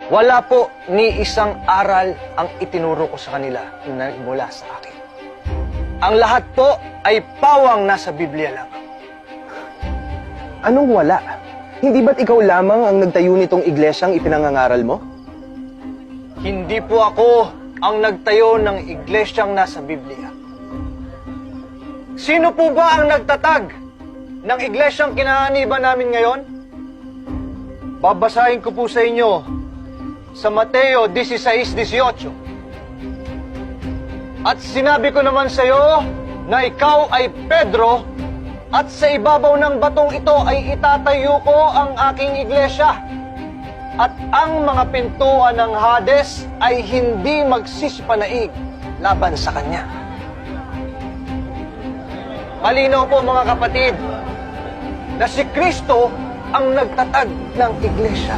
Wala po ni isang aral ang itinuro ko sa kanila na nagmula sa akin. Ang lahat po ay pawang nasa Biblia lang. Anong wala? Hindi ba't ikaw lamang ang nagtayo nitong iglesyang ipinangangaral mo? Hindi po ako ang nagtayo ng iglesyang nasa Biblia. Sino po ba ang nagtatag ng iglesyang kinahaniban namin ngayon? Babasahin ko po sa inyo sa Mateo 16:18. At sinabi ko naman sa iyo na ikaw ay Pedro, at sa ibabaw ng batong ito ay itatayo ko ang aking iglesia. At ang mga pintuan ng Hades ay hindi magsisipanaig laban sa kanya. Malinaw po mga kapatid na si Kristo ang nagtatag ng iglesia.